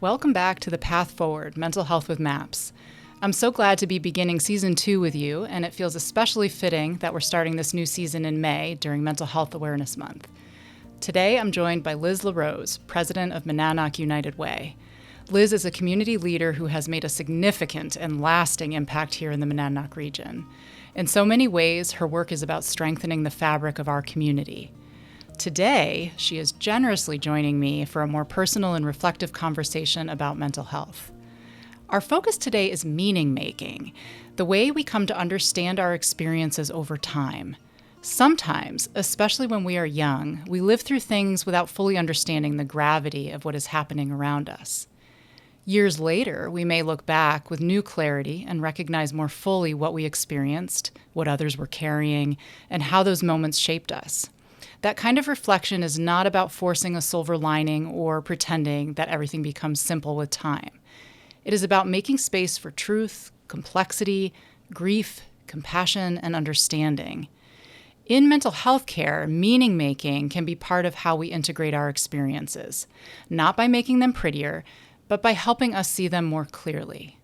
Welcome back to The Path Forward, Mental Health with Maps. I'm so glad to be beginning Season 2 with you, and it feels especially fitting that we're starting this new season in May during Mental Health Awareness Month. Today, I'm joined by Liz LaRose, president of Monadnock United Way. Liz is a community leader who has made a significant and lasting impact here in the Monadnock region. In so many ways, her work is about strengthening the fabric of our community. Today, she is generously joining me for a more personal and reflective conversation about mental health. Our focus today is meaning making, the way we come to understand our experiences over time. Sometimes, especially when we are young, we live through things without fully understanding the gravity of what is happening around us. Years later, we may look back with new clarity and recognize more fully what we experienced, what others were carrying, and how those moments shaped us. That kind of reflection is not about forcing a silver lining or pretending that everything becomes simple with time. It is about making space for truth, complexity, grief, compassion, and understanding. In mental health care, meaning making can be part of how we integrate our experiences, not by making them prettier, but by helping us see them more clearly.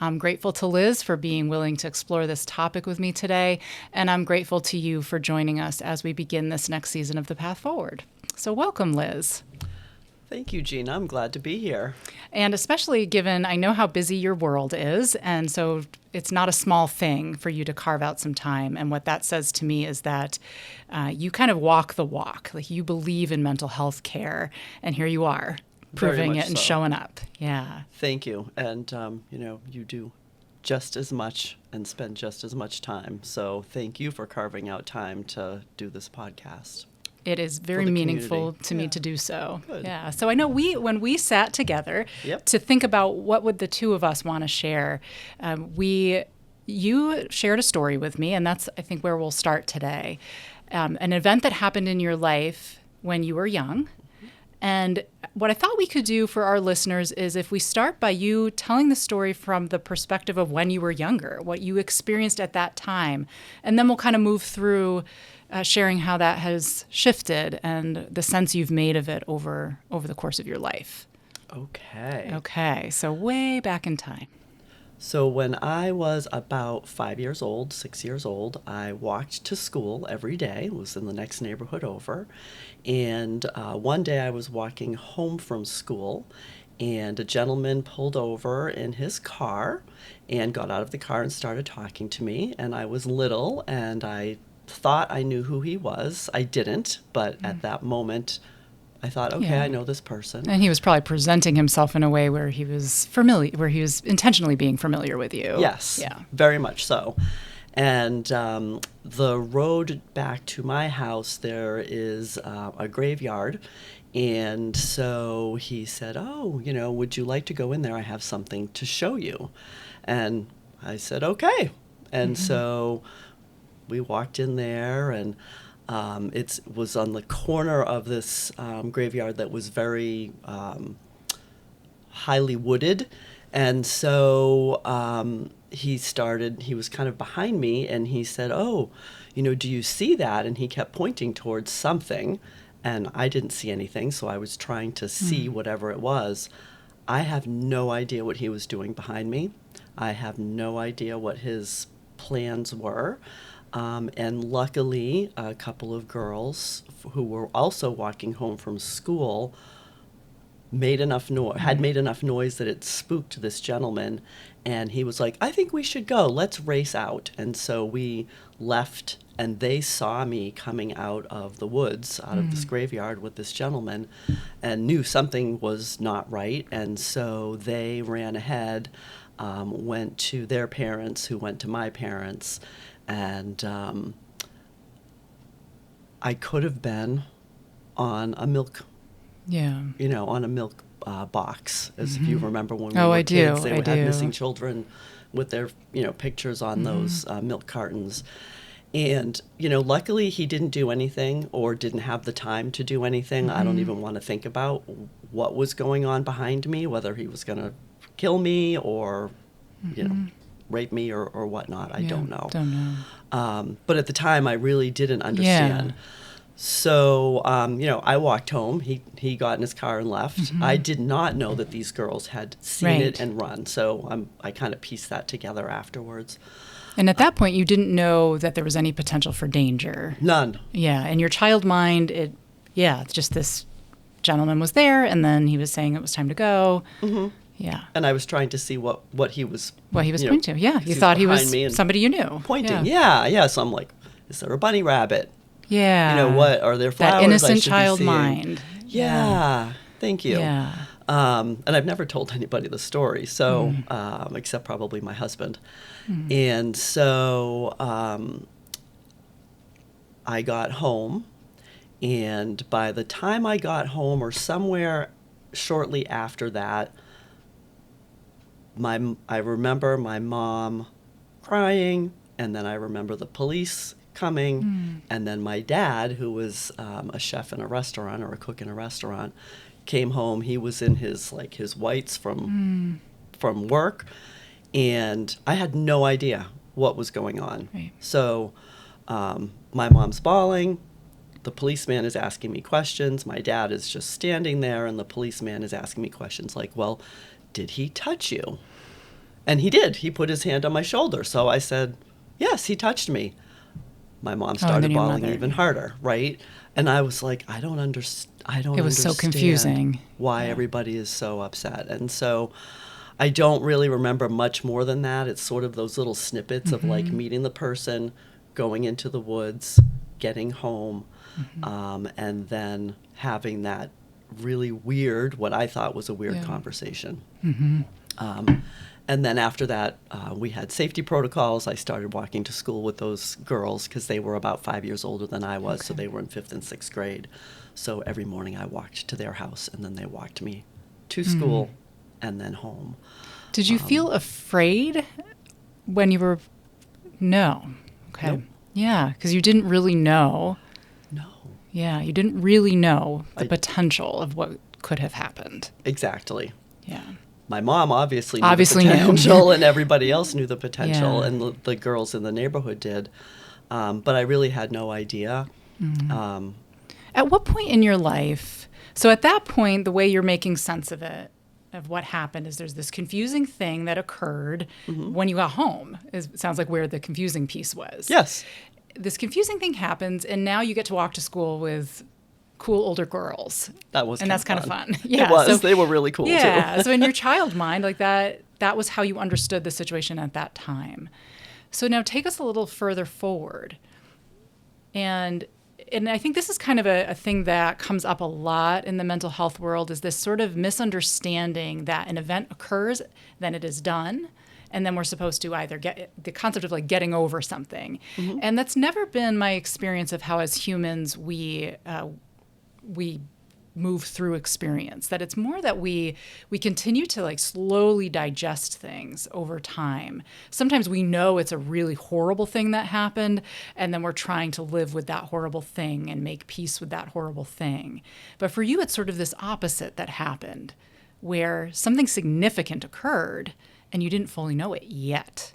I'm grateful to Liz for being willing to explore this topic with me today, and I'm grateful to you for joining us as we begin this next season of The Path Forward. So welcome, Liz. Thank you, Gina. I'm glad to be here. And especially given I know how busy your world is, and so it's not a small thing for you to carve out some time. And what that says to me is that you kind of walk the walk. Like you believe in mental health care, and here you are. Proving it and showing up. Yeah. Thank you. And, you do just as much and spend just as much time. So thank you for carving out time to do this podcast. It is very meaningful to me to do so. Good. Yeah. So I know when we sat together to think about what would the two of us want to share, you shared a story with me, and that's, I think, where we'll start today. An event that happened in your life when you were young. And what I thought we could do for our listeners is if we start by you telling the story from the perspective of when you were younger, what you experienced at that time, and then we'll kind of move through sharing how that has shifted and the sense you've made of it over the course of your life. Okay, so way back in time. So when I was about 6 years old, I walked to school every day. It was in the next neighborhood over. And one day I was walking home from school, and a gentleman pulled over in his car and got out of the car and started talking to me. And I was little, and I thought I knew who he was. I didn't, but at that moment, I thought, okay, I know this person. And he was probably presenting himself in a way where he was familiar, where he was intentionally being familiar with you. Yes, very much so. And the road back to my house, there is a graveyard. And so he said, would you like to go in there? I have something to show you. And I said, okay. And so we walked in there, and it was on the corner of this graveyard that was very highly wooded. And so he was kind of behind me, and he said, do you see that? And he kept pointing towards something, and I didn't see anything, so I was trying to see whatever it was. I have no idea what he was doing behind me. I have no idea what his plans were. And luckily, a couple of girls who were also walking home from school had made enough noise that it spooked this gentleman. And he was like, I think we should go. Let's race out. And so we left, and they saw me coming out of the woods, out of this graveyard with this gentleman, and knew something was not right. And so they ran ahead, went to their parents, who went to my parents. And I could have been on a milk, on a milk box, as if you remember when we were kids. They would have missing children with their, pictures on those milk cartons. And, luckily he didn't do anything or didn't have the time to do anything. I don't even want to think about what was going on behind me, whether he was going to kill me or, rape me or whatnot. I don't know. But at the time, I really didn't understand. So, I walked home. He got in his car and left. Mm-hmm. I did not know that these girls had seen Right. it and run. So I kind of pieced that together afterwards. And at that point, you didn't know that there was any potential for danger. None. Yeah. In your child mind, just this gentleman was there, and then he was saying it was time to go. Mm-hmm. Yeah. And I was trying to see what he was. Pointing to. Yeah. You he's thought he behind was me and somebody you knew. pointing. Yeah. So I'm like, is there a bunny rabbit? Yeah. What are there flowers? That I innocent should be child seeing? mind. Yeah. Thank you. Yeah. And I've never told anybody the story, so except probably my husband. And so I got home, and by the time I got home, or somewhere shortly after that, I remember my mom crying, and then I remember the police coming, and then my dad, who was a chef in a restaurant or a cook in a restaurant, came home. He was in his whites from work, and I had no idea what was going on. Right. So my mom's bawling. The policeman is asking me questions. My dad is just standing there, and the policeman is asking me questions like, well, did he touch you? And he did. He put his hand on my shoulder. So I said, yes, he touched me. My mom started bawling even harder, right? And I was like, I don't understand. It was so confusing. Why everybody is so upset. And so I don't really remember much more than that. It's sort of those little snippets of like meeting the person, going into the woods, getting home, and then having that really weird, what I thought was a weird conversation. And then after that, we had safety protocols. I started walking to school with those girls because they were about 5 years older than I was, so they were in 5th and 6th grade. So every morning I walked to their house, and then they walked me to school and then home. Did you feel afraid when you were... No. Okay. Nope. Yeah, because you didn't really know. No. Yeah, you didn't really know the potential of what could have happened. Exactly. Yeah. My mom obviously knew the potential, and everybody else knew the potential, and the girls in the neighborhood did. But I really had no idea. At what point in your life, so at that point, the way you're making sense of it, of what happened, is there's this confusing thing that occurred when you got home. It sounds like where the confusing piece was. Yes. This confusing thing happens, and now you get to walk to school with cool older girls. That's kind of fun. Yeah, it was. So, they were really cool too. Yeah. So in your child mind, like that was how you understood the situation at that time. So now take us a little further forward. And I think this is kind of a thing that comes up a lot in the mental health world, is this sort of misunderstanding that an event occurs, then it is done, and then we're supposed to either get the concept of like getting over something. And that's never been my experience of how as humans we move through experience, that it's more that we continue to like slowly digest things over time. Sometimes we know it's a really horrible thing that happened, and then we're trying to live with that horrible thing and make peace with that horrible thing. But for you, it's sort of this opposite that happened, where something significant occurred and you didn't fully know it yet.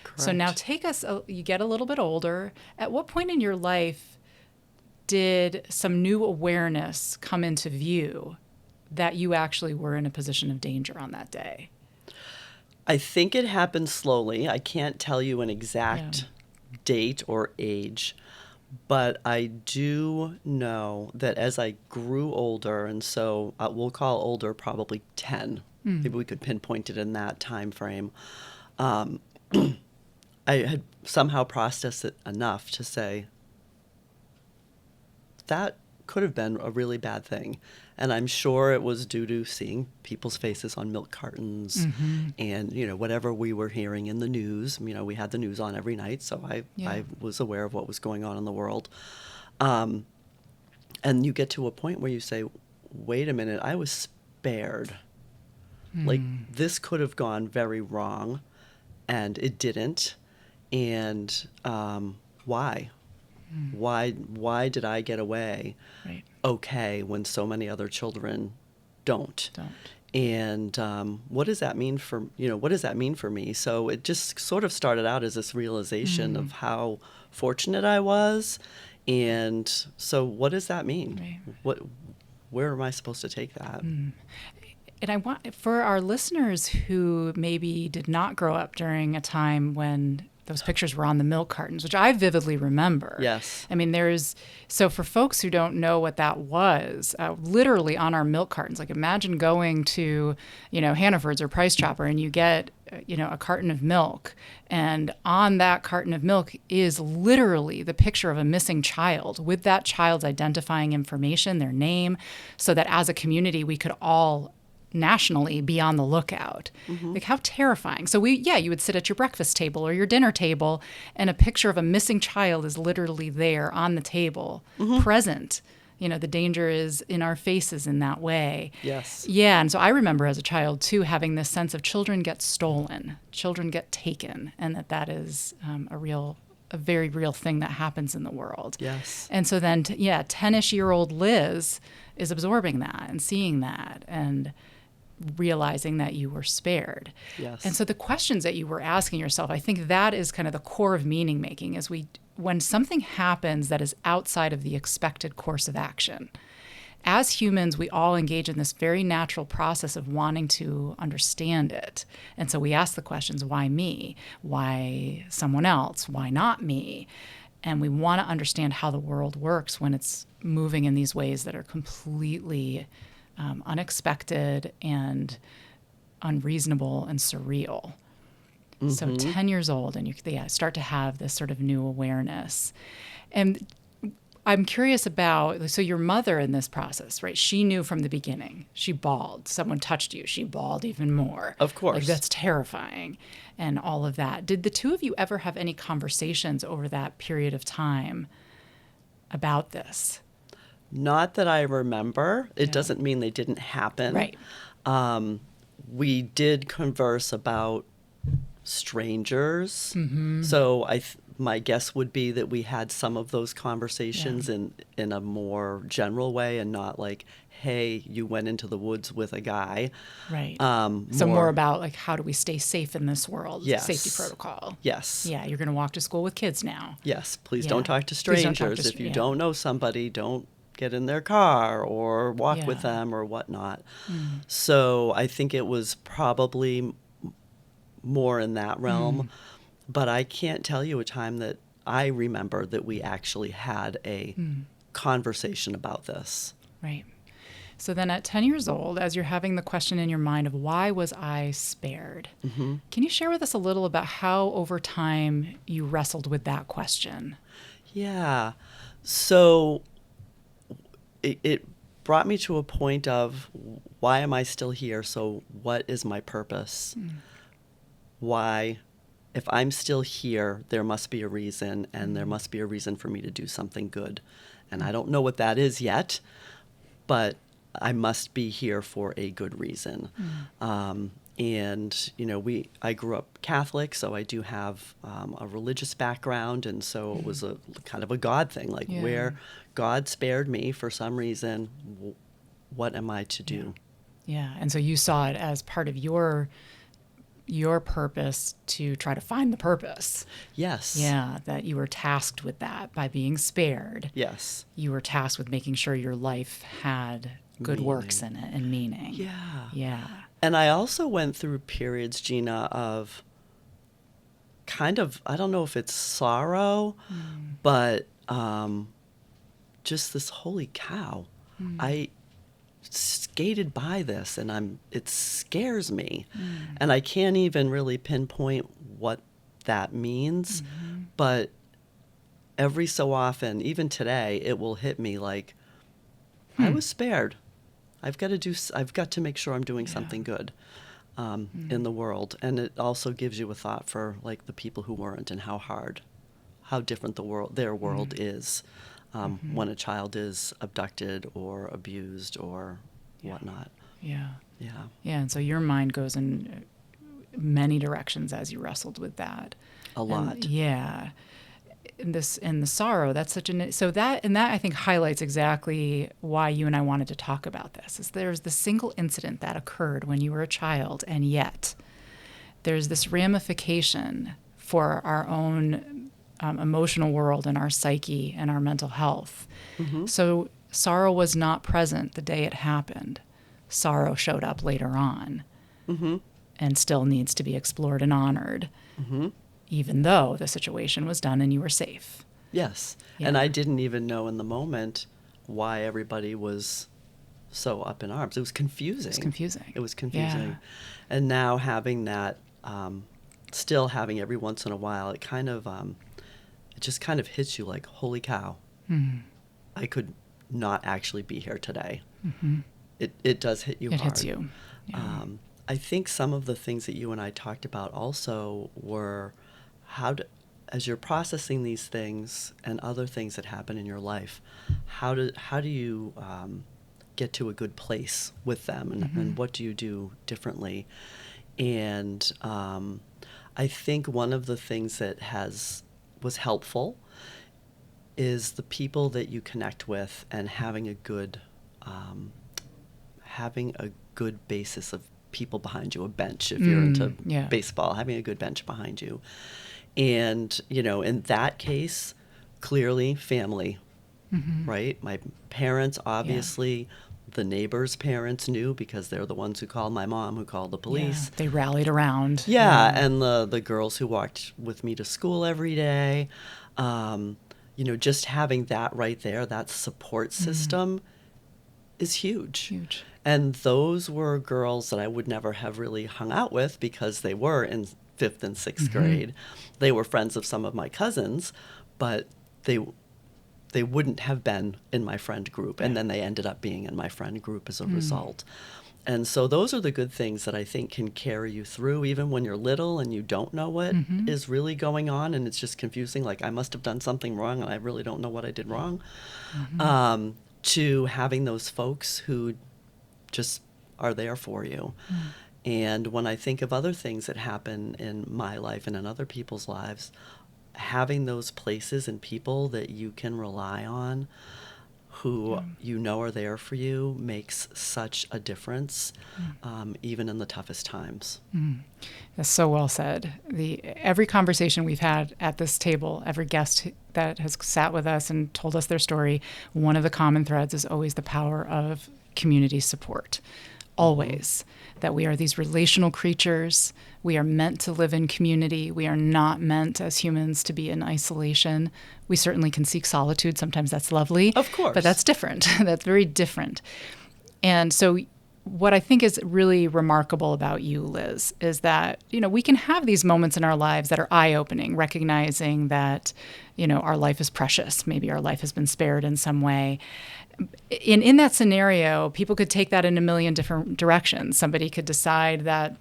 Correct. So now you get a little bit older. At what point in your life did some new awareness come into view that you actually were in a position of danger on that day? I think it happened slowly. I can't tell you an exact date or age, but I do know that as I grew older, and so we'll call older probably 10, maybe we could pinpoint it in that time frame, I had somehow processed it enough to say, that could have been a really bad thing. And I'm sure it was due to seeing people's faces on milk cartons and, whatever we were hearing in the news. We had the news on every night, so I was aware of what was going on in the world. And you get to a point where you say, wait a minute, I was spared. Like, this could have gone very wrong, and it didn't. And why? Why did I get away okay when so many other children don't? And what does that mean for me? So it just sort of started out as this realization of how fortunate I was, And so what does that mean? Right. Where am I supposed to take that? And I want, for our listeners who maybe did not grow up during a time when those pictures were on the milk cartons, which I vividly remember. Yes. I mean, so for folks who don't know what that was, literally on our milk cartons, like imagine going to, Hannaford's or Price Chopper and you get, a carton of milk. And on that carton of milk is literally the picture of a missing child with that child's identifying information, their name, so that as a community, we could all nationally be on the lookout. Like how terrifying. So you would sit at your breakfast table or your dinner table and a picture of a missing child is literally there on the table, present. The danger is in our faces in that way. Yes. Yeah. And so I remember as a child too, having this sense of children get stolen, children get taken, and that is a very real thing that happens in the world. Yes. And so then, 10-ish-year-old Liz is absorbing that and seeing that and realizing that you were spared. Yes. And so the questions that you were asking yourself, I think that is kind of the core of meaning making, is when something happens that is outside of the expected course of action. As humans, we all engage in this very natural process of wanting to understand it. And so we ask the questions, why me? Why someone else? Why not me? And we want to understand how the world works when it's moving in these ways that are completely unexpected and unreasonable and surreal. So 10 years old, and you start to have this sort of new awareness. And I'm curious about, so your mother in this process, right? She knew from the beginning. She bawled. Someone touched you. She bawled even more. Of course. Like, that's terrifying and all of that. Did the two of you ever have any conversations over that period of time about this? Not that I remember. It doesn't mean they didn't happen. Right. We did converse about strangers. So my guess would be that we had some of those conversations in a more general way and not like, hey, you went into the woods with a guy. Right. So more about like, how do we stay safe in this world? Yes. Safety protocol. Yes. Yeah, you're going to walk to school with kids now. Yes. Please Yeah. don't talk to Please don't strangers. talk to If you don't know somebody, don't get in their car or walk with Yeah. them or whatnot. So I think it was probably more in that realm. But I can't tell you a time that I remember that we actually had a conversation about this. Right. So then at 10 years old, as you're having the question in your mind of why was I spared, can you share with us a little about how over time you wrestled with that question? Yeah. So it brought me to a point of, why am I still here? So what is my purpose? Why, if I'm still here, there must be a reason, and there must be a reason for me to do something good. And I don't know what that is yet, but I must be here for a good reason. And, I grew up Catholic, so I do have a religious background. And so it was a kind of a God thing, like where God spared me for some reason, what am I to do? Yeah. And so you saw it as part of your purpose to try to find the purpose. Yes. Yeah, that you were tasked with that by being spared. Yes. You were tasked with making sure your life had good works in it and meaning. Yeah. Yeah. And I also went through periods, Gina, of kind of, I don't know if it's sorrow, but just this, holy cow. I skated by this and it scares me. And I can't even really pinpoint what that means, but every so often, even today, it will hit me like, I was spared. I've got to make sure I'm doing something good in the world. And it also gives you a thought for like the people who weren't, and how different their world is when a child is abducted or abused or whatnot. Yeah. Yeah. Yeah. And so your mind goes in many directions as you wrestled with that. A lot. And, yeah. In the sorrow, that's such that I think highlights exactly why you and I wanted to talk about this. Is there's the single incident that occurred when you were a child, and yet there's this ramification for our own emotional world and our psyche and our mental health. Mm-hmm. So sorrow was not present the day it happened. Sorrow showed up later on, Mm-hmm. and still needs to be explored and honored, Mm-hmm. even though the situation was done and you were safe. Yes. Yeah. And I didn't even know in the moment why everybody was so up in arms. It was confusing. It's confusing. It was confusing. Yeah. And now having that, still having every once in a while, it kind of, it just kind of hits you like, holy cow, I could not actually be here today. Mm-hmm. It does hit you It hard. hits you. Yeah. I think some of the things that you and I talked about also were as you're processing these things and other things that happen in your life, how do you get to a good place with them, and what do you do differently? And I think one of the things that was helpful is the people that you connect with, and having a good basis of people behind you, a bench if you're into baseball, having a good bench behind you. And, in that case, clearly family, right? My parents, obviously, the neighbors' parents knew because they're the ones who called my mom, who called the police. Yeah, they rallied around. Yeah, and the girls who walked with me to school every day. Just having that right there, that support system is huge. Huge. And those were girls that I would never have really hung out with because they were in 5th and 6th grade. They were friends of some of my cousins, but they wouldn't have been in my friend group. And then they ended up being in my friend group as a result. And so those are the good things that I think can carry you through, even when you're little and you don't know what is really going on, and it's just confusing, like I must have done something wrong and I really don't know what I did wrong, to having those folks who just are there for you. And when I think of other things that happen in my life and in other people's lives, having those places and people that you can rely on, who are there for you, makes such a difference, even in the toughest times. That's so well said. Every conversation we've had at this table, every guest that has sat with us and told us their story, one of the common threads is always the power of community support. Always. That we are these relational creatures. We are meant to live in community. We are not meant as humans to be in isolation. We certainly can seek solitude. Sometimes that's lovely. Of course. But that's different. That's very different. And so what I think is really remarkable about you, Liz, is that, we can have these moments in our lives that are eye-opening, recognizing that, our life is precious. Maybe our life has been spared in some way. In that scenario, people could take that in a million different directions. Somebody could decide that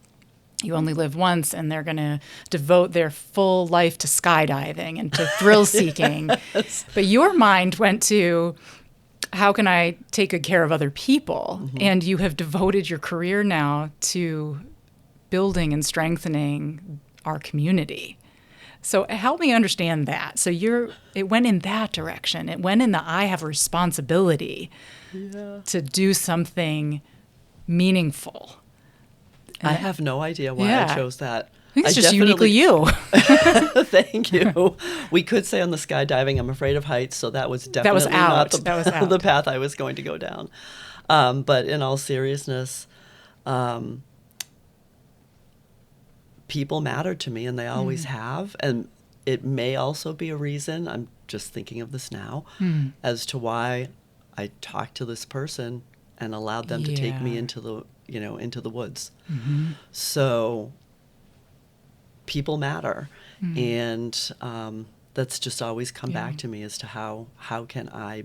you only live once and they're going to devote their full life to skydiving and to thrill seeking. Yes. But your mind went to, how can I take good care of other people? And you have devoted your career now to building and strengthening our community. So help me understand that. So it went in that direction. It went in the I have a responsibility to do something meaningful. I have no idea why I chose that. I think it's just uniquely you. Thank you. We could say on the skydiving, I'm afraid of heights, so that was definitely not the path I was going to go down. But in all seriousness, people matter to me, and they always have. And it may also be a reason, I'm just thinking of this now, as to why I talked to this person and allowed them to take me into the woods. So people matter. And that's just always come back to me as to how can I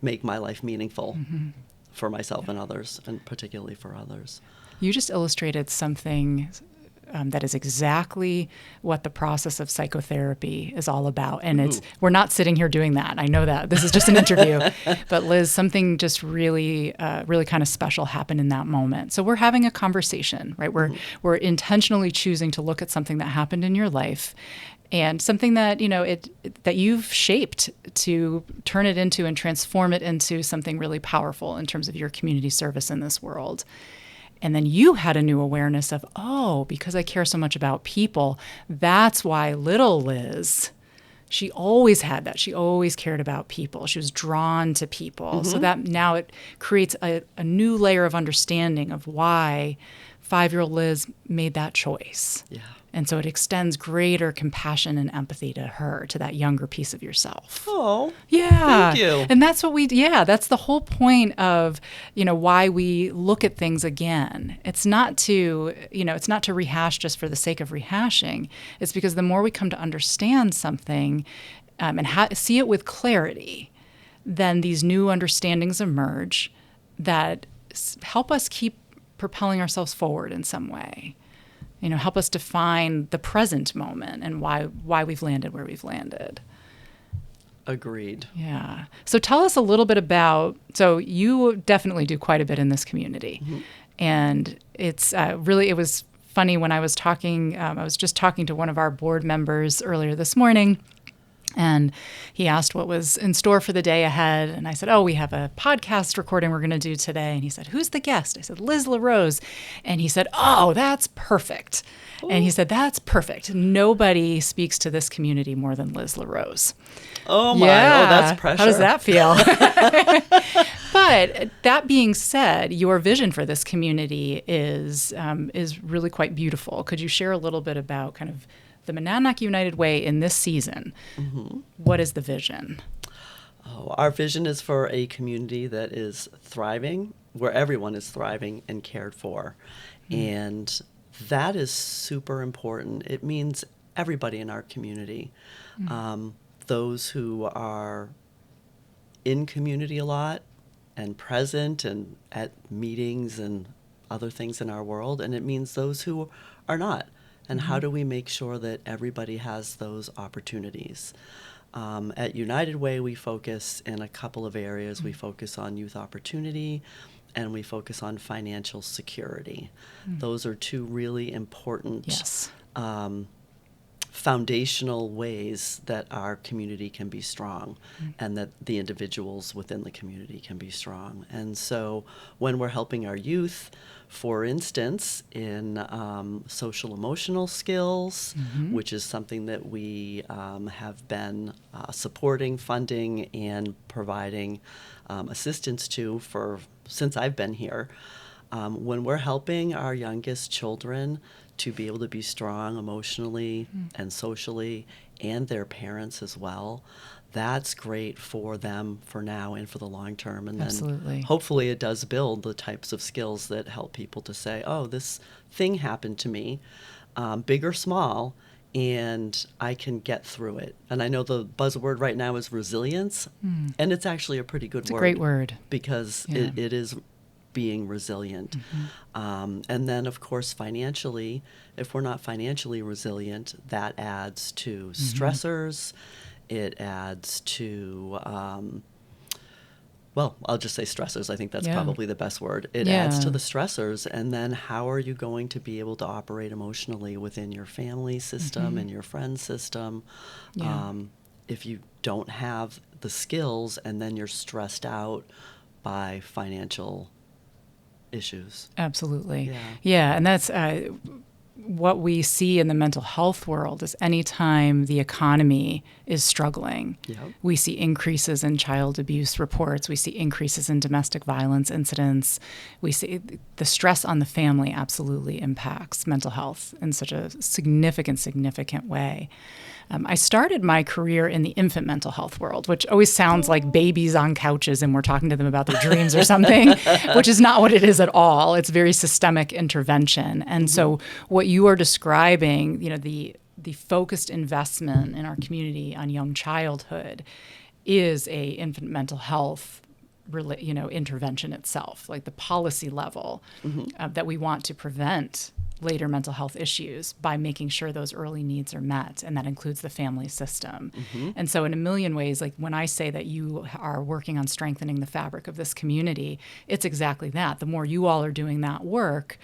make my life meaningful for myself and others, and particularly for others. You just illustrated something that is exactly what the process of psychotherapy is all about. And we're not sitting here doing that. I know that. This is just an interview. But Liz, something just really kind of special happened in that moment. So we're having a conversation, right? We're intentionally choosing to look at something that happened in your life, and something that, that you've shaped to turn it into and transform it into something really powerful in terms of your community service in this world. And then you had a new awareness of, oh, because I care so much about people, that's why little Liz, she always had that. She always cared about people. She was drawn to people. So that now it creates a new layer of understanding of why 5-year-old Liz made that choice. Yeah. And so it extends greater compassion and empathy to her, to that younger piece of yourself. Oh, yeah. thank you. And that's what that's the whole point of, why we look at things again. It's not to, it's not to rehash just for the sake of rehashing. It's because the more we come to understand something and see it with clarity, then these new understandings emerge that help us keep propelling ourselves forward in some way. Help us define the present moment and why we've landed where we've landed. Agreed. Yeah. So tell us a little bit about, so you definitely do quite a bit in this community. And it's it was funny when I was talking, I was just talking to one of our board members earlier this morning, and he asked what was in store for the day ahead. And I said, oh, we have a podcast recording we're going to do today. And he said, who's the guest? I said, Liz LaRose. And he said, oh, that's perfect. Ooh. And he said, that's perfect. Nobody speaks to this community more than Liz LaRose. Oh, my. Yeah. Oh, that's pressure. How does that feel? But that being said, your vision for this community is really quite beautiful. Could you share a little bit about kind of the Monadnock United Way in this season? What is the vision? Oh, our vision is for a community that is thriving, where everyone is thriving and cared for. And that is super important. It means everybody in our community. Those who are in community a lot and present and at meetings and other things in our world. And it means those who are not. And how do we make sure that everybody has those opportunities? At United Way, we focus in a couple of areas. We focus on youth opportunity, and we focus on financial security. Those are two really important foundational ways that our community can be strong and that the individuals within the community can be strong. And so when we're helping our youth, for instance, in social emotional skills, which is something that we have been supporting, funding, and providing assistance to since I've been here, when we're helping our youngest children to be able to be strong emotionally and socially, and their parents as well, that's great for them for now and for the long term. And then hopefully it does build the types of skills that help people to say, oh, this thing happened to me, big or small, and I can get through it. And I know the buzzword right now is resilience, and it's actually a pretty good word. It's a great word. Because it is being resilient. And then, of course, financially, if we're not financially resilient, that adds to stressors. It adds to, I'll just say stressors. I think that's probably the best word. It adds to the stressors. And then how are you going to be able to operate emotionally within your family system and your friend system if you don't have the skills and then you're stressed out by financial issues? Absolutely. Yeah, and that's what we see in the mental health world is anytime the economy is struggling, we see increases in child abuse reports, we see increases in domestic violence incidents, we see the stress on the family absolutely impacts mental health in such a significant way. I started my career in the infant mental health world, which always sounds like babies on couches and we're talking to them about their dreams or something, which is not what it is at all. It's very systemic intervention. And so what you are describing, the focused investment in our community on young childhood is a infant mental health intervention itself, like the policy level that we want to prevent later mental health issues by making sure those early needs are met, and that includes the family system. And so in a million ways, like when I say that you are working on strengthening the fabric of this community, it's exactly that. The more you all are doing that work,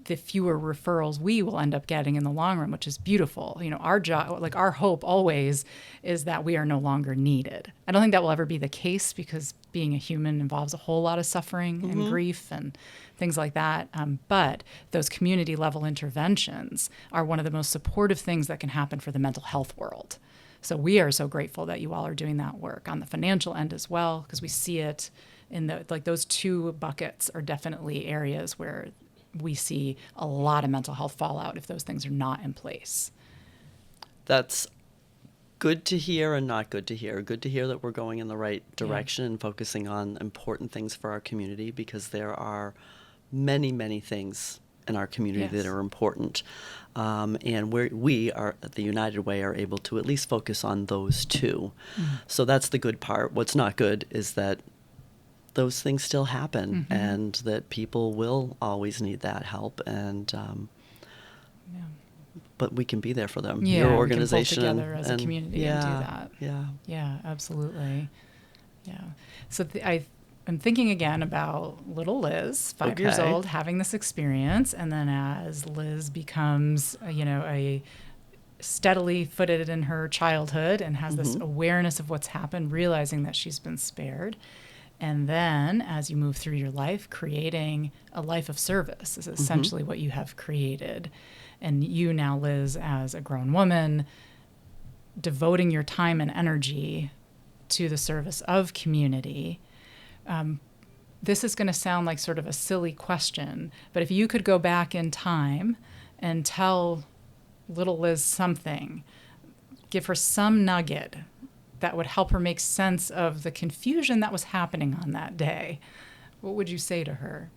the fewer referrals we will end up getting in the long run, which is beautiful. Our job, like our hope always is that we are no longer needed. I don't think that will ever be the case because being a human involves a whole lot of suffering and grief and things like that. But those community level interventions are one of the most supportive things that can happen for the mental health world. So we are so grateful that you all are doing that work on the financial end as well, because we see it in those two buckets are definitely areas where we see a lot of mental health fallout if those things are not in place. That's good to hear and not good to hear. Good to hear that we're going in the right direction and focusing on important things for our community, because there are many, many things in our community that are important. And we are at the United Way are able to at least focus on those two. So that's the good part. What's not good is that those things still happen and that people will always need that help. And but we can be there for them. Yeah, Your organization we can pull together as a community and do that. Yeah, absolutely. Yeah. So I'm thinking again about little Liz, 5 years old, having this experience, and then as Liz becomes, a steadily footed in her childhood and has this awareness of what's happened, realizing that she's been spared. And then as you move through your life, creating a life of service is essentially what you have created. And you now, Liz, as a grown woman, devoting your time and energy to the service of community. This is going to sound like sort of a silly question, but if you could go back in time and tell little Liz something, give her some nugget that would help her make sense of the confusion that was happening on that day, what would you say to her?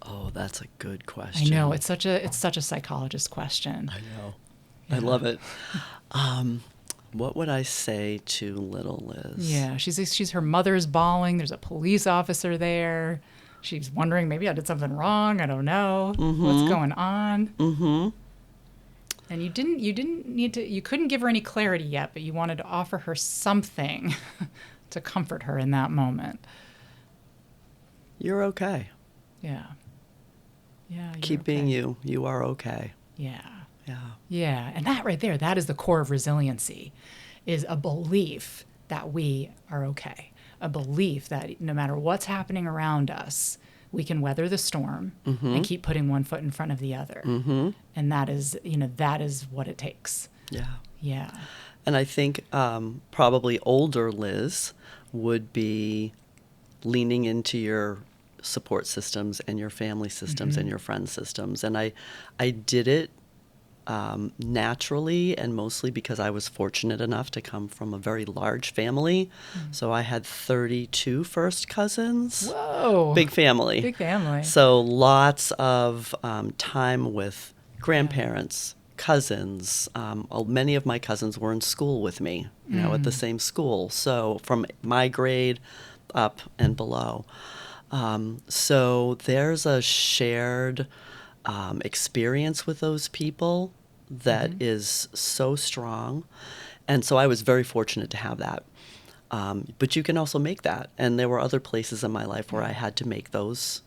Oh, that's a good question. I know, it's such a psychologist question. I know. Yeah. I love it. What would I say to little Liz? Yeah, she's her mother's bawling. There's a police officer there. She's wondering, maybe I did something wrong. I don't know. What's going on? And you didn't need to. You couldn't give her any clarity yet, but you wanted to offer her something to comfort her in that moment. You're okay. Yeah. Keep being you. You are okay. Yeah, and that right there, that is the core of resiliency, is a belief that we are okay, a belief that no matter what's happening around us, we can weather the storm and keep putting one foot in front of the other. And that is what it takes. Yeah. And I think probably older Liz would be leaning into your support systems and your family systems and your friend systems. And I did it naturally, and mostly because I was fortunate enough to come from a very large family. So I had 32 first cousins. Whoa. Big family. So lots of time with grandparents, cousins. Many of my cousins were in school with me, at the same school. So from my grade up and below. So there's a shared experience with those people that is so strong. And so I was very fortunate to have that. But you can also make that. And there were other places in my life where I had to make those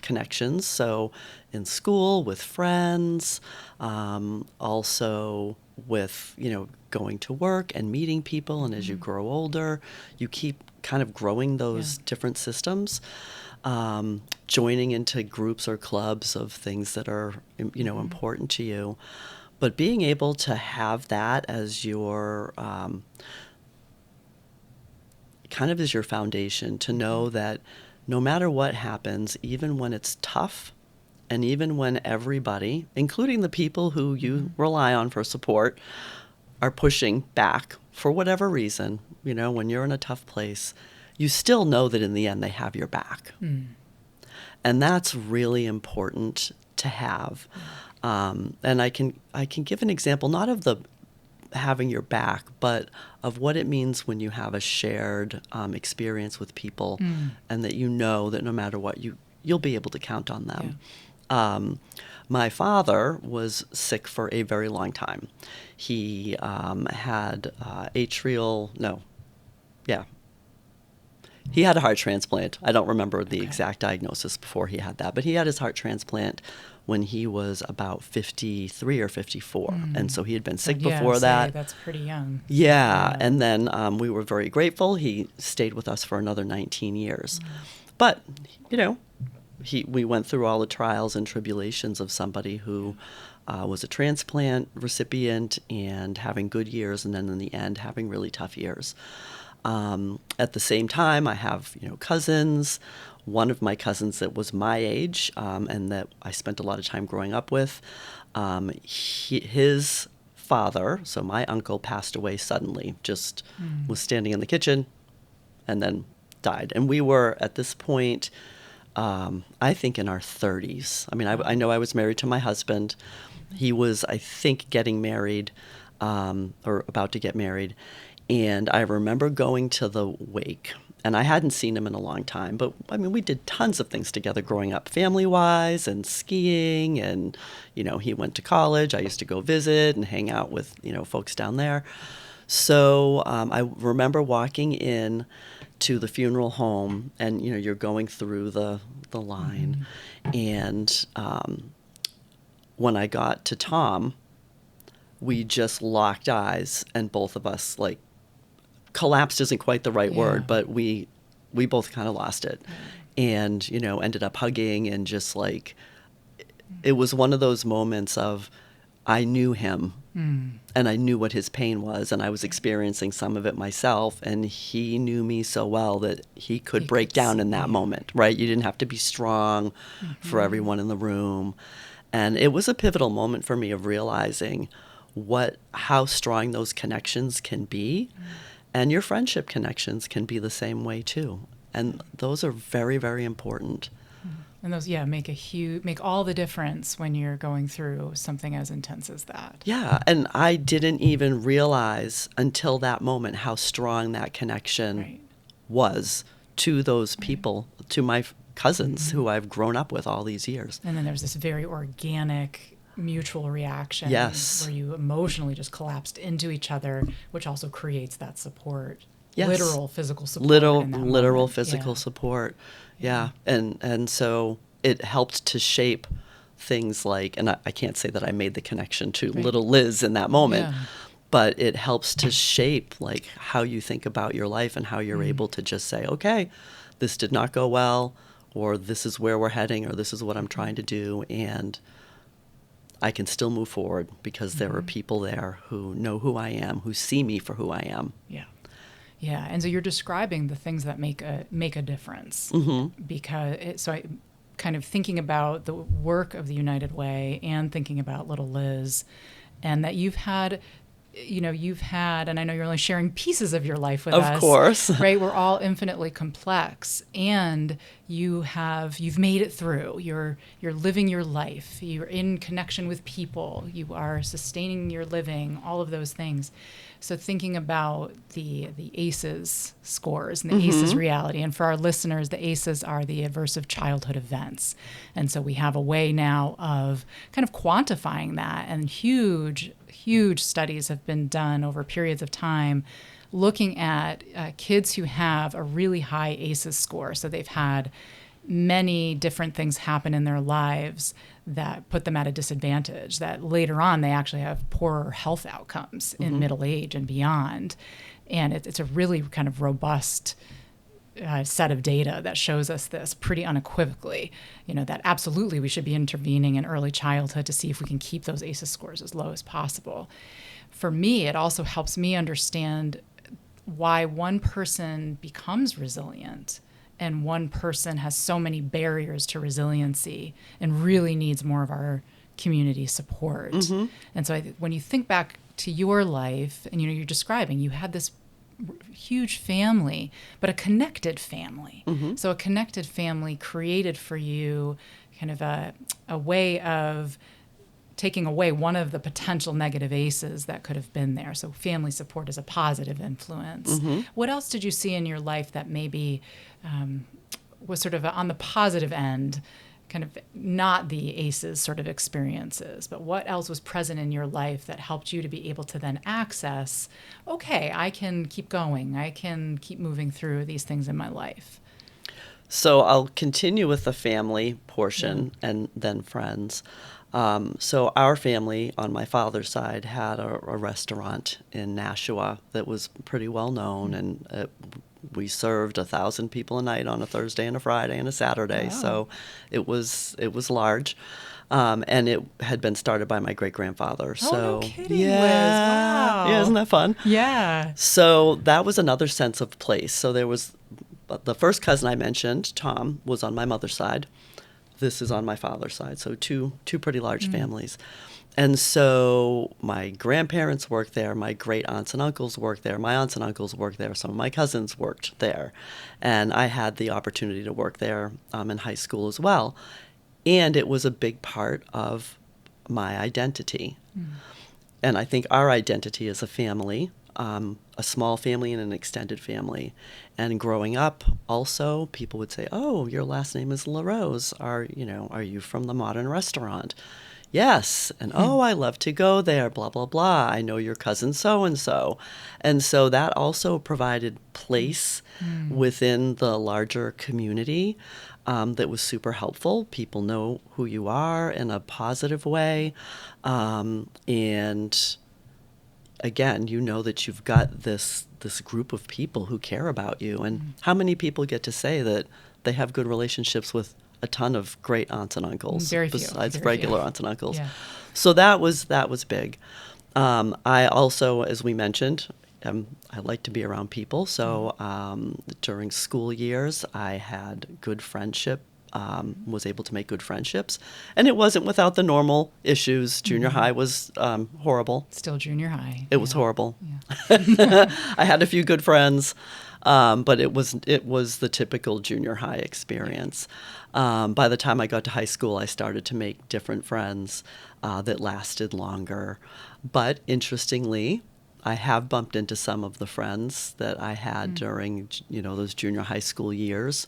connections. So in school, with friends, also with, going to work and meeting people. And as you grow older, you keep kind of growing those different systems. Joining into groups or clubs of things that are, important to you. But being able to have that as your, kind of as your foundation, to know that no matter what happens, even when it's tough, and even when everybody, including the people who you rely on for support, are pushing back for whatever reason, when you're in a tough place, you still know that in the end they have your back. And that's really important to have. And I can give an example, not of the having your back, but of what it means when you have a shared experience with people, and that that no matter what, you'll be able to count on them. My father was sick for a very long time. He had He had a heart transplant. I don't remember the exact diagnosis before he had that, but he had his heart transplant when he was about 53 or 54. And so he had been sick before that. That's pretty young. Yeah. And then we were very grateful. He stayed with us for another 19 years. But, you know, we went through all the trials and tribulations of somebody who was a transplant recipient and having good years, and then in the end having really tough years. At the same time, I have, you know, cousins. One of my cousins that was my age and that I spent a lot of time growing up with, his father, so my uncle, passed away suddenly, just was standing in the kitchen and then died. And we were, at this point, I think in our 30s. I mean, I know I was married to my husband. He was, I think, getting married or about to get married. And I remember going to the wake, and I hadn't seen him in a long time, but I mean, we did tons of things together growing up, family-wise and skiing, and, you know, he went to college. I used to go visit and hang out with, you know, folks down there. So I remember walking in to the funeral home, and, you know, you're going through the line, and when I got to Tom, we just locked eyes, and both of us, like, collapsed isn't quite the right word, but we both kind of lost it. And, you know, ended up hugging, and just like, it was one of those moments of, I knew him and I knew what his pain was, and I was experiencing some of it myself, and he knew me so well that he could break down in that moment, right? You didn't have to be strong for everyone in the room. And it was a pivotal moment for me of realizing how strong those connections can be. And your friendship connections can be the same way too. And those are very, very important. And those, make all the difference when you're going through something as intense as that. Yeah, and I didn't even realize until that moment how strong that connection was to those people, to my cousins who I've grown up with all these years. And then there's this very organic mutual reaction where you emotionally just collapsed into each other, which also creates that support. Literal physical support. Literal physical support. Yeah. And so it helped to shape things like, and I can't say that I made the connection to little Liz in that moment, but it helps to shape like how you think about your life and how you're able to just say, okay, this did not go well, or this is where we're heading, or this is what I'm trying to do. And I can still move forward because there are people there who know who I am, who see me for who I am. Yeah. Yeah. And so you're describing the things that make a difference. Because I kind of thinking about the work of the United Way and thinking about little Liz, and that you've had, and I know you're only sharing pieces of your life with us. Of course. Right? We're all infinitely complex, and you've made it through. You're living your life. You're in connection with people. You are sustaining your living, all of those things. So thinking about the ACEs scores and the ACEs reality, and for our listeners, the ACEs are the aversive childhood events. And so we have a way now of kind of quantifying that, and huge studies have been done over periods of time looking at kids who have a really high ACEs score. So they've had many different things happen in their lives that put them at a disadvantage, that later on they actually have poorer health outcomes in middle age and beyond. And it's a really kind of robust set of data that shows us this pretty unequivocally, that absolutely we should be intervening in early childhood to see if we can keep those ACEs scores as low as possible. For me, it also helps me understand why one person becomes resilient and one person has so many barriers to resiliency and really needs more of our community support. And so when you think back to your life, and you're describing, you had this huge family, but a connected family. So a connected family created for you kind of a way of taking away one of the potential negative ACEs that could have been there. So family support is a positive influence. What else did you see in your life that maybe was sort of on the positive end, kind of not the ACEs sort of experiences, but what else was present in your life that helped you to be able to then access, okay, I can keep going. I can keep moving through these things in my life. So I'll continue with the family portion and then friends. So our family on my father's side had a restaurant in Nashua that was pretty well known, and we served 1,000 people a night on a Thursday and a Friday and a Saturday. Wow. So it was large, and it had been started by my great grandfather. Oh, So no kidding, yeah, Liz. Wow. yeah, isn't that fun? Yeah. So that was another sense of place. So there was the first cousin I mentioned, Tom, was on my mother's side. This is on my father's side. So two pretty large families. And so my grandparents worked there. My great aunts and uncles worked there. My aunts and uncles worked there. Some of my cousins worked there. And I had the opportunity to work there in high school as well. And it was a big part of my identity. And I think our identity as a family, a small family and an extended family. And growing up, also, people would say, "Oh, your last name is LaRose. Are you from the Modern Restaurant?" Yes. And, "Oh, I love to go there, blah, blah, blah. I know your cousin so-and-so." And so that also provided place within the larger community that was super helpful. People know who you are in a positive way. And again, you know that you've got this group of people who care about you. And how many people get to say that they have good relationships with a ton of great aunts and uncles Very few. besides Very regular few. aunts and uncles? Yeah. So that was big. I also, as we mentioned, I like to be around people. So during school years, I had good friendship. Was able to make good friendships. And it wasn't without the normal issues. Junior high was horrible. Still junior high. It was horrible. Yeah. I had a few good friends, but it was the typical junior high experience. By the time I got to high school, I started to make different friends that lasted longer. But interestingly, I have bumped into some of the friends that I had during those junior high school years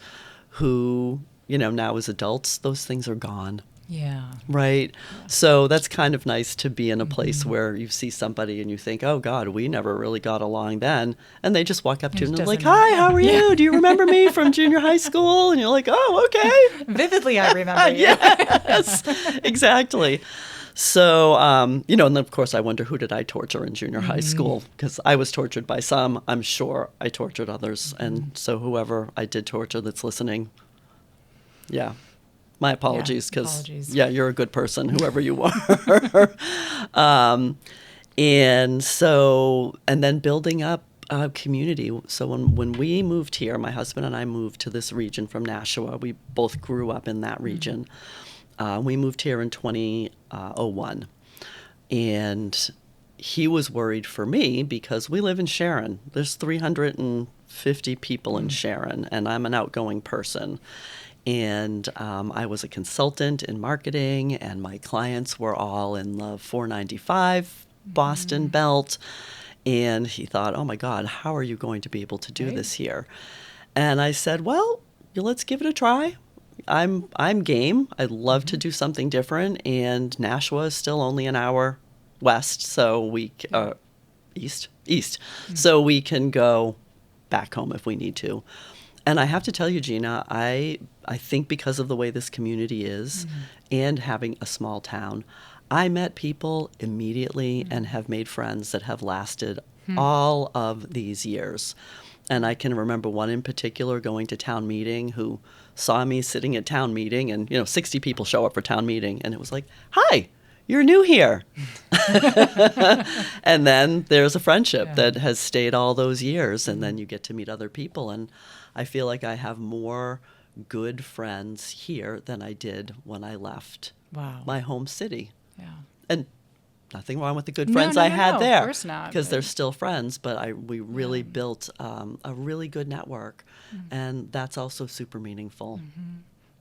who, now as adults, those things are gone. Yeah. Right. So that's kind of nice to be in a place where you see somebody and you think, "Oh God, we never really got along then." And they just walk up to you and they're like, "Hi, how are you? Do you remember me from junior high school?" And you're like, "Oh, okay." Vividly, I remember you. Yes, exactly. So, and then of course I wonder, who did I torture in junior high school? Because I was tortured by some. I'm sure I tortured others. And so whoever I did torture that's listening, yeah. My apologies, because, you're a good person, whoever you are. And then building up a community. So when we moved here, my husband and I moved to this region from Nashua. We both grew up in that region. We moved here in 2001. And he was worried for me because we live in Sharon. There's 350 people in Sharon, and I'm an outgoing person. And I was a consultant in marketing, and my clients were all in the 495 Boston belt. And he thought, "Oh my God, how are you going to be able to do this here?" And I said, "Well, let's give it a try. I'm game. I'd love to do something different." And Nashua is still only an hour west, so we east. So we can go back home if we need to. And I have to tell you, Gina, I think because of the way this community is and having a small town, I met people immediately and have made friends that have lasted all of these years. And I can remember one in particular going to town meeting who saw me sitting at town meeting, and 60 people show up for town meeting, and it was like, "Hi, you're new here." And then there's a friendship that has stayed all those years, and then you get to meet other people. And I feel like I have more good friends here than I did when I left my home city. Yeah. And nothing wrong with the good friends I had there. Of course not. Because they're still friends, but we really built a really good network, and that's also super meaningful.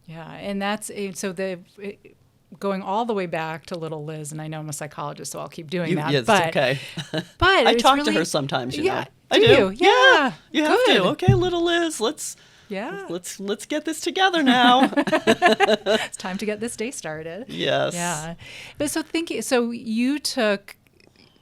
Yeah, and that's going all the way back to little Liz, and I know I'm a psychologist, so I'll keep doing that. Yes, but, okay. But I talk to her sometimes, I do. You? Yeah. You have to. Okay, little Liz, let's Yeah. Let's get this together now. It's time to get this day started. Yes. Yeah. But so you took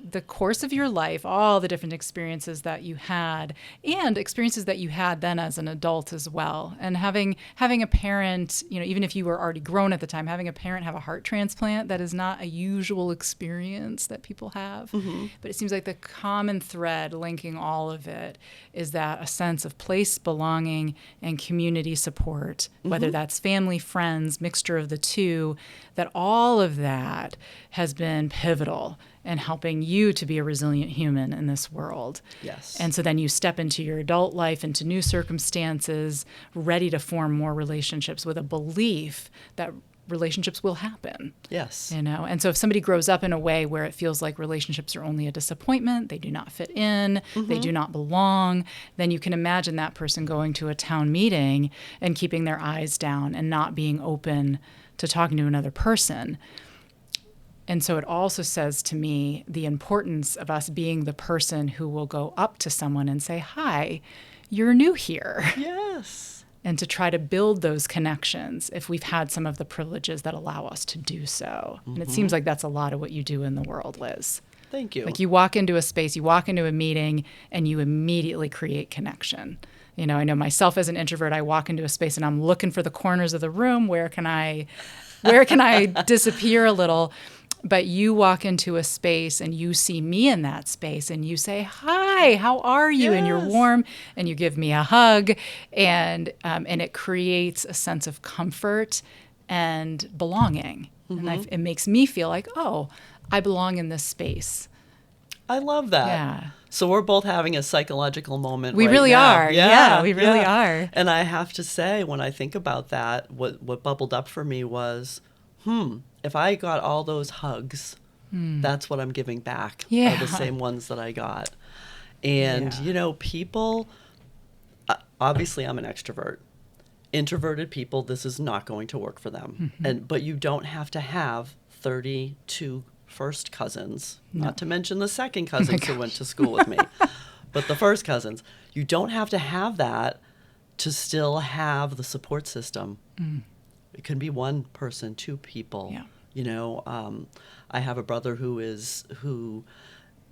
the course of your life, all the different experiences that you had, and experiences that you had then as an adult as well. And having a parent, even if you were already grown at the time, having a parent have a heart transplant, that is not a usual experience that people have. Mm-hmm. But it seems like the common thread linking all of it is that a sense of place, belonging, and community support, whether that's family, friends, mixture of the two, that all of that has been pivotal and helping you to be a resilient human in this world. Yes. And so then you step into your adult life, into new circumstances, ready to form more relationships with a belief that relationships will happen. Yes. And so if somebody grows up in a way where it feels like relationships are only a disappointment, they do not fit in, they do not belong, then you can imagine that person going to a town meeting and keeping their eyes down and not being open to talking to another person. And so it also says to me the importance of us being the person who will go up to someone and say, "Hi, you're new here." Yes. And to try to build those connections if we've had some of the privileges that allow us to do so. And it seems like that's a lot of what you do in the world, Liz. Thank you. Like you walk into a space, you walk into a meeting, and you immediately create connection. I know myself as an introvert, I walk into a space and I'm looking for the corners of the room. Where can I disappear a little? But you walk into a space and you see me in that space and you say, "Hi, how are you?" Yes. And you're warm and you give me a hug, and it creates a sense of comfort and belonging. And it makes me feel like, oh, I belong in this space. I love that. Yeah. So we're both having a psychological moment. We right really now. are. Yeah, we really are. And I have to say, when I think about that, what bubbled up for me was, if I got all those hugs, that's what I'm giving back. Yeah. Are the same ones that I got. And, people, obviously I'm an extrovert. Introverted people, this is not going to work for them. But you don't have to have 32 first cousins, not to mention the second cousins who went to school with me, but the first cousins. You don't have to have that to still have the support system. It can be one person, two people. Yeah. I have a brother who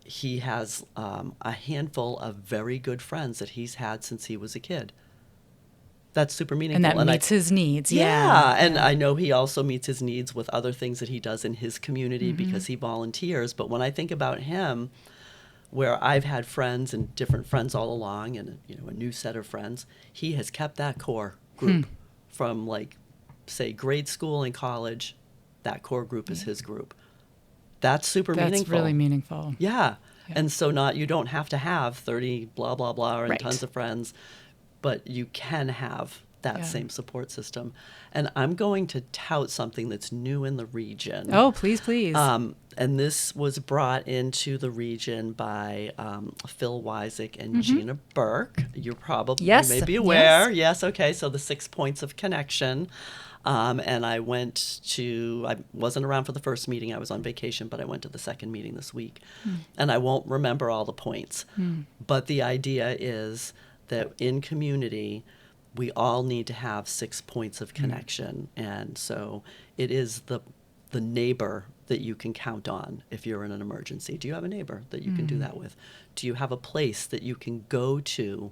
he has a handful of very good friends that he's had since he was a kid. That's super meaningful. And that meets his needs. Yeah. And I know he also meets his needs with other things that he does in his community because he volunteers. But when I think about him, where I've had friends and different friends all along and, a new set of friends, he has kept that core group from say grade school and college. That core group is his group. That's super meaningful. That's really meaningful. Yeah. And so you don't have to have 30 blah, blah, blah and tons of friends, but you can have that same support system. And I'm going to tout something that's new in the region. Oh, please, please. And this was brought into the region by Phil Wysick and Gina Burke. You may be aware. Yes. Okay. So the 6 points of connection. And I wasn't around for the first meeting. I was on vacation, but I went to the second meeting this week. And I won't remember all the points. But the idea is that in community, we all need to have 6 points of connection. And so it is the neighbor that you can count on if you're in an emergency. Do you have a neighbor that you can do that with? Do you have a place that you can go to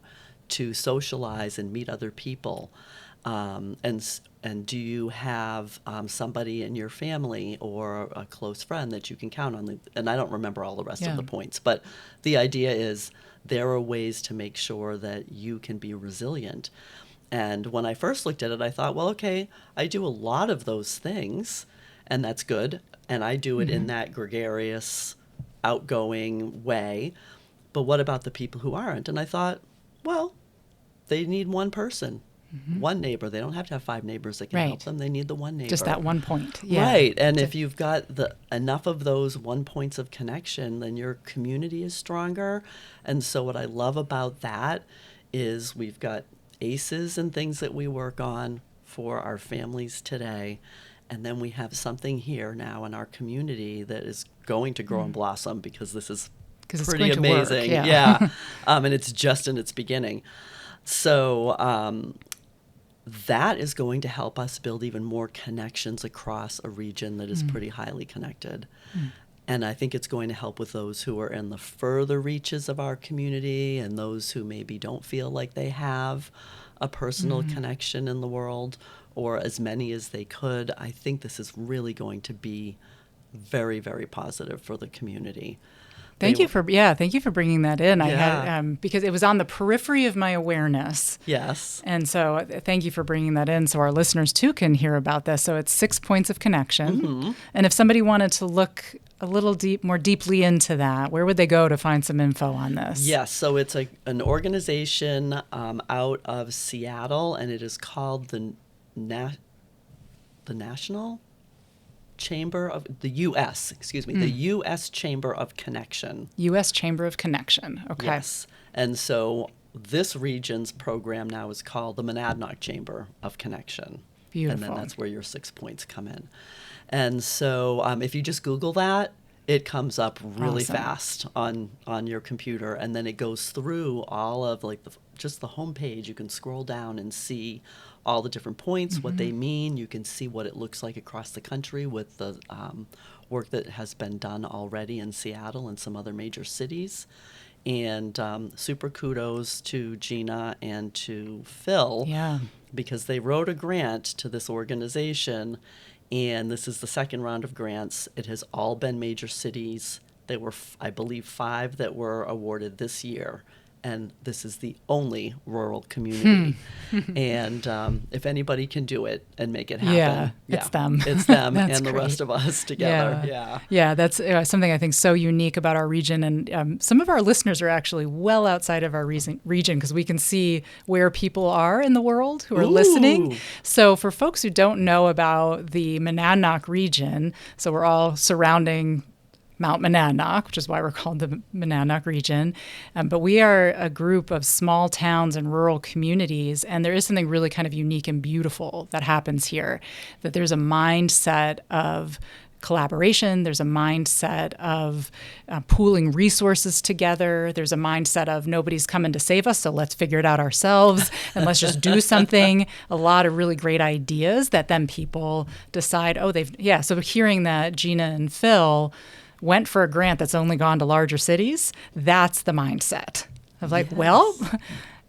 socialize and meet other people? And do you have somebody in your family or a close friend that you can count on? And I don't remember all the rest of the points, but the idea is there are ways to make sure that you can be resilient. And when I first looked at it, I thought, well, okay, I do a lot of those things, and that's good. And I do it in that gregarious, outgoing way. But what about the people who aren't? And I thought, well, they need one person. One neighbor. They don't have to have 5 neighbors that can help them. They need the one neighbor. Just that one point. Yeah. Right. And if you've got enough of those 1 points of connection, then your community is stronger. And so what I love about that is we've got ACEs and things that we work on for our families today. And then we have something here now in our community that is going to grow and blossom because this is pretty amazing. Yeah. And it's just in its beginning. So that is going to help us build even more connections across a region that is pretty highly connected. And I think it's going to help with those who are in the further reaches of our community and those who maybe don't feel like they have a personal connection in the world, or as many as they could. I think this is really going to be very, very positive for the community. Thank you for bringing that in. I had because it was on the periphery of my awareness. Yes. And so thank you for bringing that in so our listeners too can hear about this. So it's 6 points of connection. And if somebody wanted to look a little more deeply into that, where would they go to find some info on this? Yes, so it's an organization out of Seattle, and it is called the National Chamber of the U.S. The U.S. Chamber of Connection. U.S. Chamber of Connection. Okay. Yes, and so this region's program now is called the Monadnock Chamber of Connection. Beautiful. And then that's where your 6 points come in. And so if you just Google that, it comes up really fast on your computer, and then it goes through all of just the homepage. You can scroll down and see all the different points, what they mean. You can see what it looks like across the country with the work that has been done already in Seattle and some other major cities. And super kudos to Gina and to Phil, because they wrote a grant to this organization, and this is the second round of grants. It has all been major cities. There were, I believe, 5 that were awarded this year, and this is the only rural community. And if anybody can do it and make it happen, it's them. It's them and the great. rest of us together. Yeah, that's something I think so unique about our region. And some of our listeners are actually well outside of our region because we can see where people are in the world who are listening. So for folks who don't know about the Monadnock region, so we're all surrounding Mount Monadnock, which is why we're called the Monadnock region. But we are a group of small towns and rural communities, and there is something really kind of unique and beautiful that happens here, that there's a mindset of collaboration. There's a mindset of pooling resources together. There's a mindset of nobody's coming to save us, so let's figure it out ourselves and let's just do something. A lot of really great ideas that then people decide, so hearing that Gina and Phil went for a grant that's only gone to larger cities, that's the mindset of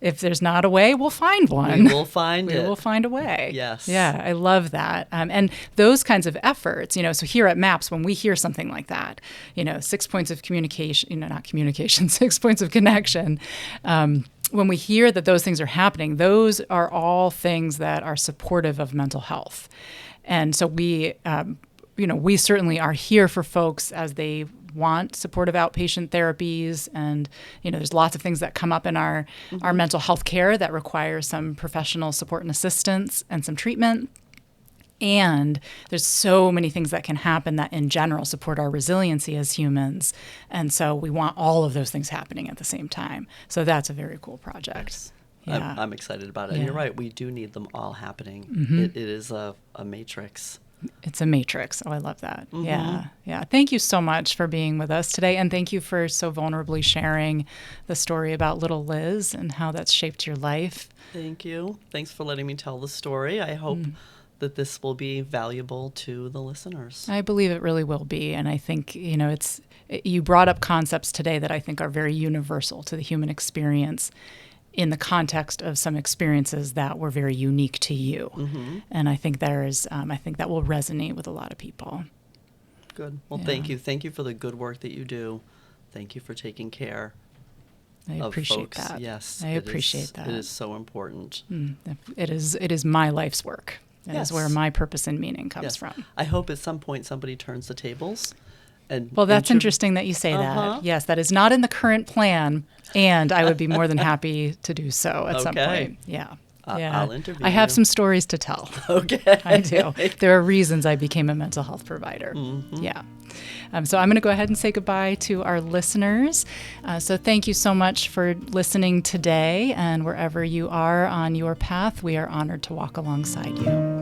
if there's not a way, we'll find one. We will find it. We will find a way. Yes. Yeah, I love that. And those kinds of efforts, so here at MAPS, when we hear something like that, 6 points of communication, not communication, 6 points of connection, when we hear that those things are happening, those are all things that are supportive of mental health. And so we certainly are here for folks as they want supportive outpatient therapies. And, there's lots of things that come up in our mental health care that require some professional support and assistance and some treatment. And there's so many things that can happen that in general support our resiliency as humans. And so we want all of those things happening at the same time. So that's a very cool project. Yes. Yeah. I'm excited about it. And you're right, we do need them all happening. It is a matrix. It's a matrix. Oh, I love that. Yeah. Thank you so much for being with us today. And thank you for so vulnerably sharing the story about little Liz and how that's shaped your life. Thank you. Thanks for letting me tell the story. I hope that this will be valuable to the listeners. I believe it really will be. And I think, you brought up concepts today that I think are very universal to the human experience in the context of some experiences that were very unique to you. And I think I think that will resonate with a lot of people. Good. Well, thank you. Thank you for the good work that you do. Thank you for taking care of appreciate folks. That. Yes. I appreciate that. It is so important. It is my life's work. It is where my purpose and meaning comes from. I hope at some point somebody turns the tables. Well, that's interesting that you say that. Yes, that is not in the current plan, and I would be more than happy to do so at some point. Yeah. I'll interview I have you. some stories to tell. Okay. I do. There are reasons I became a mental health provider. Yeah. So I'm going to go ahead and say goodbye to our listeners. So thank you so much for listening today, and wherever you are on your path, we are honored to walk alongside you.